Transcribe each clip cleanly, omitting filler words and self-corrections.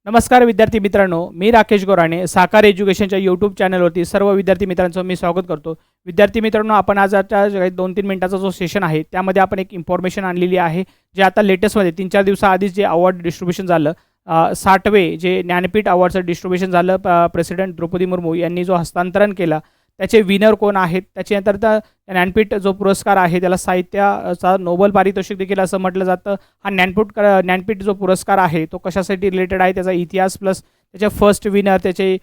नमस्कार विद्यार्थी मित्रांनो, मी राकेश गोराणे साकार एज्युकेशनच्या यूट्यूब चॅनलवरती सर्व विद्यार्थी मित्रांचं मी स्वागत करतो. विद्यार्थी मित्रांनो, आपण आज आता 2-3 मिनिटाचा जो सेशन आहे त्यामध्ये आपण एक इन्फॉर्मेशन आणलेली आहे, जे आता लेटेस्टमध्ये 3-4 दिवसाआधीच जे अवॉर्ड डिस्ट्रीब्युशन झालं, 60वे जे ज्ञानपीठ अवॉर्डचं डिस्ट्रीब्युशन झालं. प्रेसिडेंट द्रौपदी मुर्मू यांनी जो हस्तांतरण केला त्याचे विनर कोण आहेत, त्याच्यानंतर ज्ञानपीठ जो पुरस्कार आहे त्याला साहित्याचा नोबेल पारितोषिक देखील असं म्हटलं जातं. हा ज्ञानपीठ जो पुरस्कार आहे तो कशासाठी रिलेटेड आहे, त्याचा इतिहास प्लस त्याचे फर्स्ट विनर, त्याचे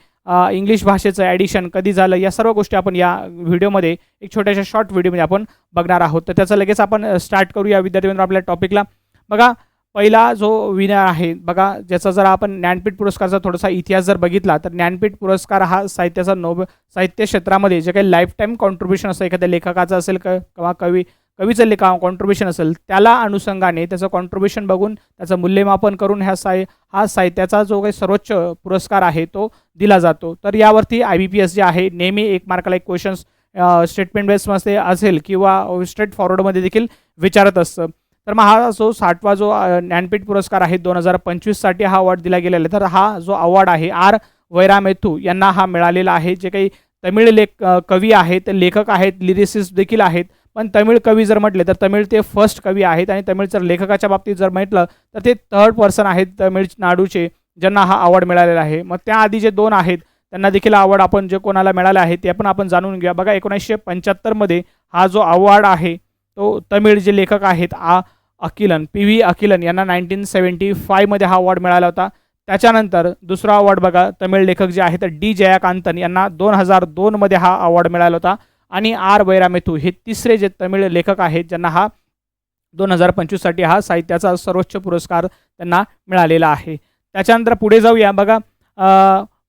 इंग्लिश भाषेचं ॲडिशन कधी झालं, या सर्व गोष्टी आपण या व्हिडिओमध्ये एक छोट्याशा शॉर्ट व्हिडिओमध्ये आपण बघणार आहोत. तर त्याचं लगेच आपण स्टार्ट करूया विद्यार्थी मित्रांनो आपल्या टॉपिकला. बघा, पहिला जो विनर आहे बघा, ज्याचा जर आपण ज्ञानपीठ पुरस्कारचा थोडासा इतिहास जर बघितला तर ज्ञानपीठ पुरस्कार हा साहित्याचा साहित्य क्षेत्रामध्ये जे काही लाईफ टाईम कॉन्ट्रीब्युशन असतं, एखाद्या लेखकाचं असेल किंवा कवीचं कॉन्ट्रीब्युशन असेल, त्याला अनुषंगाने त्याचं कॉन्ट्रीब्युशन बघून त्याचं मूल्यमापन करून हा साहित्याचा जो काही सर्वोच्च पुरस्कार आहे तो दिला जातो. तर यावरती IBPS जे आहे नेहमी 1 मार्काला एक क्वेश्चन्स स्टेटमेंट बेसमध्ये असेल किंवा स्ट्रेट फॉरवर्डमध्ये देखील विचारत असतं. तर मग हा जो 60वा जो ज्ञानपीठ पुरस्कार आहे 2025साठी हा अवॉर्ड दिला गेलेला आहे. तर हा जो अवॉर्ड आहे R वैरामेथू यांना हा मिळालेला आहे. जे काही तमिळ कवी आहेत, लेखक आहेत, लिरिसिस्ट देखील आहेत. पण तमिळ कवी जर म्हटले तर तमिळ ते फर्स्ट कवी आहेत आणि तमिळचं लेखकाच्या बाबतीत जर म्हटलं तर ते 3rd पर्सन आहेत तमिळनाडूचे, ज्यांना हा अवॉर्ड मिळालेला आहे. मग त्याआधी जे 2 आहेत त्यांना देखील अवॉर्ड आपण जे कोणाला मिळाला आहे ते पण आपण जाणून घेऊया. बघा, 1975मध्ये हा जो अवॉर्ड आहे तो तमिळ जे लेखक आहेत अकिलन PV अकिलन यांना 1975मध्ये हा अवॉर्ड मिळाला होता. त्याच्यानंतर दुसरा अवॉर्ड बघा, तमिळ लेखक जे आहेत D जयकांतन यांना 2002मध्ये हा अवॉर्ड मिळाला होता. आणि R वैरामेथू हे तिसरे जे तमिळ लेखक आहेत ज्यांना हा 2025साठी हा साहित्याचा सर्वोच्च पुरस्कार त्यांना मिळालेला आहे. त्याच्यानंतर पुढे जाऊया. बघा,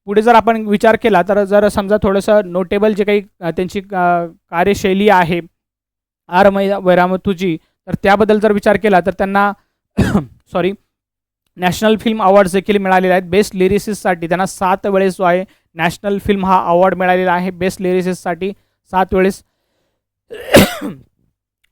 पुढे जर आपण विचार केला तर जर समजा थोडंसं नोटेबल जे काही त्यांची कार्यशैली आहे R वैरामेथूची, तर त्याबद्दल जर विचार केला तर त्यांना नॅशनल फिल्म अवॉर्ड्स देखील मिळालेले आहेत. बेस्ट लिरिसिस्टसाठी त्यांना 7 वेळेस जो आहे नॅशनल फिल्म हा अवॉर्ड मिळालेला आहे. बेस्ट लिरिसिस्टसाठी 7 वेळेस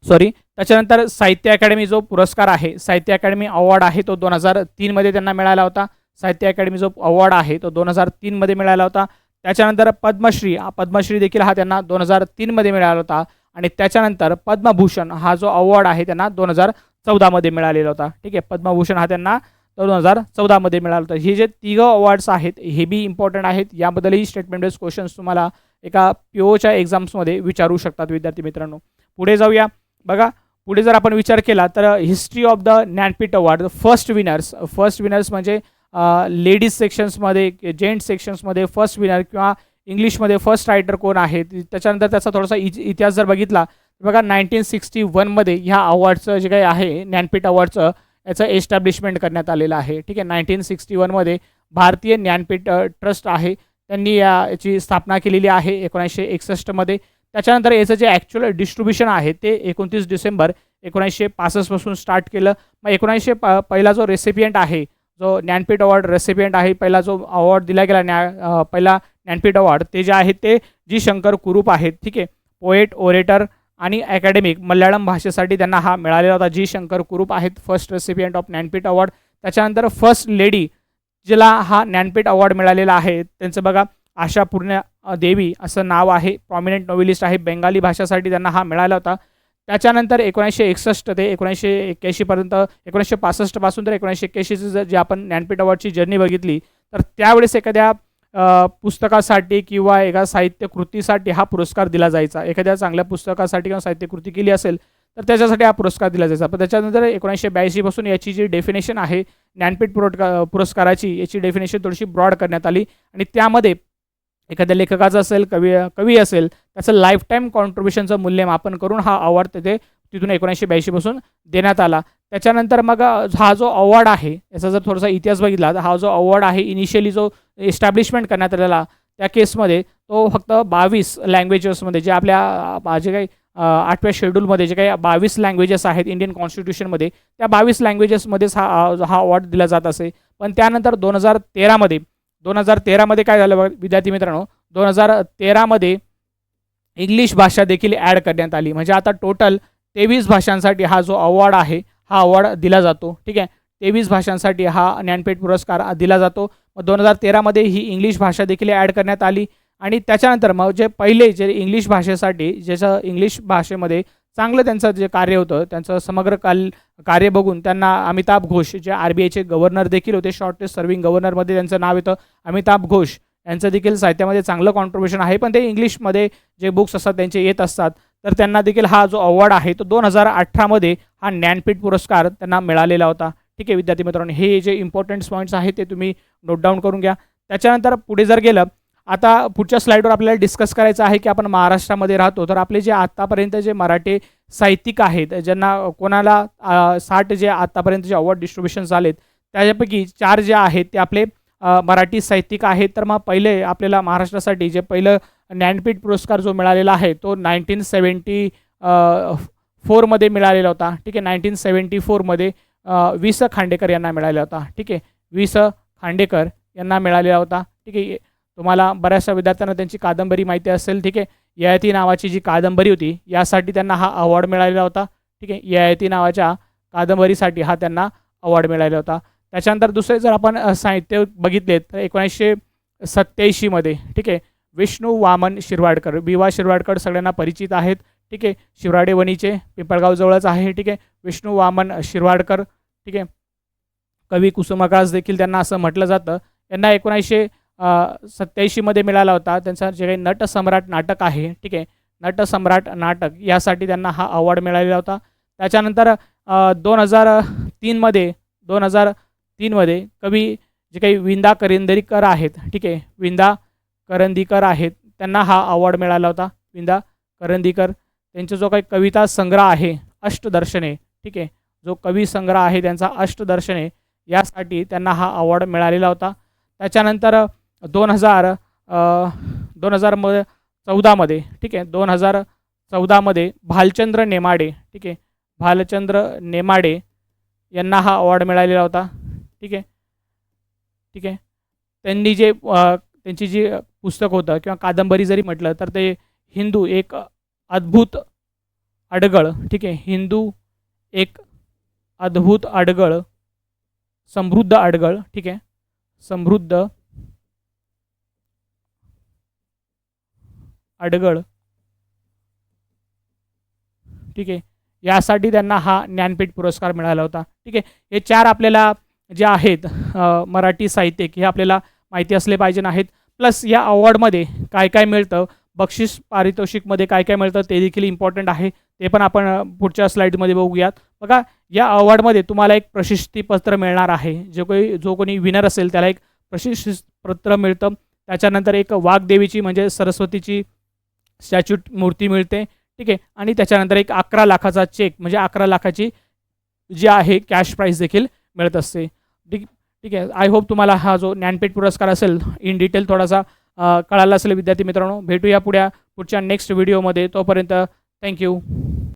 त्याच्यानंतर साहित्य अकॅडमी जो पुरस्कार आहे, साहित्य अकॅडमी अवॉर्ड आहे तो 2003मध्ये त्यांना मिळाला होता. साहित्य अकॅडमी जो अवॉर्ड आहे तो 2003मध्ये मिळाला होता. त्याच्यानंतर पद्मश्री देखील हा त्यांना 2003मध्ये मिळाला होता. आणि त्याच्यानंतर पद्मभूषण हा जो अवॉर्ड आहे त्यांना 2014मध्ये मिळालेला होता. ठीक आहे, पद्मभूषण हा त्यांना 2014मध्ये मिळाला होता. हे जे 3 अवॉर्ड्स आहेत हे बी इम्पॉर्टंट आहेत. याबद्दलही स्टेटमेंट बेस्ड क्वेश्चन्स तुम्हाला एका POच्या एक्झाम्समध्ये विचारू शकतात विद्यार्थी मित्रांनो. पुढे जाऊया. बघा, पुढे जर आपण विचार केला तर history of the Jnanpith award first winners म्हणजे लेडीज सेक्शन्समध्ये, जेंट्स सेक्शन्समध्ये फर्स्ट विनर किंवा इंग्लिशमध्ये फर्स्ट रायटर कोण आहे. त्याच्यानंतर त्याचा थोडासा इतिहास जर बघितला तर बघा, 1961मध्ये ह्या अवॉर्डचं जे काही आहे ज्ञानपीठ अवॉर्डचं याचं एस्टॅब्लिशमेंट करण्यात आलेलं आहे. ठीक आहे, 1961मध्ये भारतीय ज्ञानपीठ ट्रस्ट आहे त्यांनी याची स्थापना केलेली आहे 1961मध्ये. त्याच्यानंतर याचं जे ॲक्च्युअल डिस्ट्रीब्युशन आहे ते 29 डिसेंबर 1965 पासून स्टार्ट केलं. मग पहिला जो रेसिपियंट आहे, जो ज्ञानपीठ अवॉर्ड रेसिपियंट आहे, पहिला जो अवॉर्ड दिला गेला पहिला ज्ञानपीठ अवॉर्ड, ते जे आहे ते G शंकर कुरूप आहेत. ठीक आहे, पोएट, ओरेटर आणि अकॅडमिक मल्याळम भाषेसाठी त्यांना हा मिळालेला होता. G शंकर कुरूप आहेत first recipient of Jnanpith award. त्याच्यानंतर फर्स्ट लेडी जिला हा ज्ञानपीठ अवॉर्ड मिळालेला आहे त्यांचं बघा, आशापूर्ण देवी असं नाव आहे. प्रॉमिनंट नोवेलिस्ट आहे, बेंगाली भाषासाठी त्यांना हा मिळाला होता. त्याच्यानंतर 1961 ते 1981 पर्यंत, 1965 पासून तर 1981 जे आपण ज्ञानपीठ अवॉर्डची जर्नी बघितली तर त्यावेळेस एखाद्या पुस्तकासाठी किंवा एका साहित्य कृतीसाठी हा पुरस्कार दिला जायचा. एखाद्या चांगल्या पुस्तकासाठी किंवा साहित्य कृती केली असेल तर त्याच्यासाठी हा पुरस्कार दिला जायचा. पण त्याच्यानंतर 1982 पासून याची जी डेफिनेशन आहे ज्ञानपीठ पुरस्काराची, याची डेफिनेशन थोडीशी ब्रॉड करण्यात आली. आणि त्यामध्ये एखाद्या लेखकाचं असेल, कवी असेल, त्याचं लाईफ टाईम कॉन्ट्रीब्युशनचं मूल्यमापन करून हा अवॉर्ड तिथून 1982 पासून देण्यात आला. त्याच्यानंतर मग हा जो अवॉर्ड आहे याचा जर थोडासा इतिहास बघितला तर हा जो अवॉर्ड आहे इनिशियली जो एस्टॅब्लिशमेंट करण्यात आलेला त्या केसमध्ये तो फक्त 22 लँग्वेजेसमध्ये, जे आपल्या जे काही 8व्या शेड्यूलमध्ये जे काही 22 लँग्वेजेस आहेत इंडियन कॉन्स्टिट्यूशनमध्ये, त्या 22 लँग्वेजेसमध्येच हा अवॉर्ड दिला जात असे. पण त्यानंतर 2013मध्ये काय झालं विद्यार्थी मित्रांनो, 2013मध्ये इंग्लिश भाषा देखील ॲड करण्यात आली. म्हणजे आता टोटल 23 भाषांसाठी हा जो अवॉर्ड आहे हा अवॉर्ड दिला जातो. ठीक आहे, 23 भाषांसाठी हा ज्ञानपीठ पुरस्कार दिला जातो. मग 2013मध्ये ही इंग्लिश भाषा देखील ॲड करण्यात आली आणि त्याच्यानंतर मग जे पहिले जे इंग्लिश भाषेसाठी ज्याचं इंग्लिश भाषेमध्ये चांगलं त्यांचं जे कार्य होतं, त्यांचं समग्र कार्य बघून त्यांना अमिताभ घोष जे RBIचे गव्हर्नर देखील होते, शॉर्टेस्ट सर्व्हिंग गव्हर्नरमध्ये त्यांचं नाव येतं अमिताभ घोष. यांचं देखील साहित्यामध्ये चांगलं कॉन्ट्रिब्युशन आहे, पण ते इंग्लिशमध्ये जे बुक्स असतात त्यांचे येत असतात, तर त्यांना देखील हा जो अवॉर्ड आहे तो 2018मध्ये हा ज्ञानपीठ पुरस्कार त्यांना मिळालेला होता. ठीक आहे विद्यार्थी मित्रांनो, हे जे इम्पॉर्टंट पॉईंट्स आहेत ते तुम्ही नोट डाऊन करून घ्या. त्याच्यानंतर पुढे जर गेलं, आता पुढच्या स्लाईडवर आपल्याला डिस्कस करायचं आहे की आपण महाराष्ट्रामध्ये राहतो, तर आपले जे आत्तापर्यंत जे मराठी साहित्यिक आहेत, ज्यांना कोणाला 60 जे आत्तापर्यंत जे अवॉर्ड डिस्ट्रीब्युशन झालेत त्याच्यापैकी 4 जे आहेत ते आपले मराठी साहित्यिक आहेत. तर मग पहिले आपल्याला महाराष्ट्रासाठी जे पहिलं ज्ञानपीठ पुरस्कार जो मिळालेला आहे तो 1974मध्ये मिळालेला होता. ठीक आहे, 1974मध्ये वि स खांडेकर यांना मिळालेला होता. ठीक आहे, वि स खांडेकर यांना मिळालेला होता. ठीक आहे, तुम्हाला बऱ्याचशा विद्यार्थ्यांना त्यांची कादंबरी माहिती असेल. ठीक आहे, ययाती नावाची जी कादंबरी होती यासाठी त्यांना हा अवॉर्ड मिळालेला होता. ठीक आहे, ययाती नावाच्या कादंबरीसाठी हा त्यांना अवॉर्ड मिळालेला होता. त्याच्यानंतर दुसरे जर आपण साहित्य बघितले तर 1987मध्ये ठीक आहे विष्णू वामन शिरवाडकर, वि.वा. शिरवाडकर सगळ्यांना परिचित आहेत. ठीक आहे, शिवराडे वणीचे पिंपळगाव जवळच आहे. ठीक आहे, विष्णू वामन शिरवाडकर. ठीक आहे, कवी कुसुमाग्रज देखील त्यांना असं म्हटलं जातं. यांना 1987मध्ये मिळाला होता. त्यांचं जे काही नटसम्राट नाटक आहे, ठीक आहे, नटसम्राट नाटक यासाठी त्यांना हा अवॉर्ड मिळालेला होता. त्याच्यानंतर 2003मध्ये कवी जे काही विंदा करंदीकर आहेत, ठीक आहे, विंदा करंदीकर आहेत, त्यांना हा अवॉर्ड मिळाला होता. विंदा करंदीकर त्यांचा जो काही कविता संग्रह आहे अष्टदर्शने, ठीक आहे, जो कवी संग्रह आहे त्यांचा अष्टदर्शने यासाठी त्यांना हा अवॉर्ड मिळालेला होता. त्याच्यानंतर 2014मध्ये ठीक आहे 2014मध्ये भालचंद्र नेमाडे, ठीक आहे, भालचंद्र नेमाडे यांना हा अवॉर्ड मिळालेला होता. ठीक आहे, ठीक आहे, त्यांनी जे त्यांची जी पुस्तक होतं किंवा कादंबरी जरी म्हटलं तर ते हिंदू एक अद्भुत अडगळ, ठीक आहे, हिंदू एक अद्भुत अडगळ, समृद्ध अडगळ, ठीक आहे, समृद्ध अडगळ, ठीक आहे, यासाठी त्यांना हा ज्ञानपीठ पुरस्कार मिळाला होता. ठीक आहे, हे 4 आपल्याला जे आहेत मराठी साहित्यिक हे आपल्याला माहिती असले पाहिजे आहेत. प्लस या अवॉर्डमध्ये काय काय मिळतं, बक्षीस पारितोषिकमध्ये काय काय मिळतं ते देखील इम्पॉर्टंट आहे. ते पण आपण पुढच्या स्लाईडमध्ये बघूयात. बघा, या अवॉर्डमध्ये तुम्हाला एक प्रशस्तीपत्र मिळणार आहे. जो कोणी विनर असेल त्याला एक प्रशस्तीपत्र मिळतं. त्याच्यानंतर एक वाग्देवीची म्हणजे सरस्वतीची स्टॅच्यू मूर्ती मिळते. ठीक आहे, आणि त्याच्यानंतर एक 11 लाखाचा चेक म्हणजे 11 लाखाची जी आहे कॅश प्राईज देखील मिळत असते. ठीक आहे, आय होप तुम्हाला हा जो ज्ञानपीठ पुरस्कार असेल इन डिटेल थोडासा कळाला असेल विद्यार्थी मित्रांनो. भेटूया पुढच्या नेक्स्ट व्हिडिओमध्ये. तोपर्यंत थँक्यू.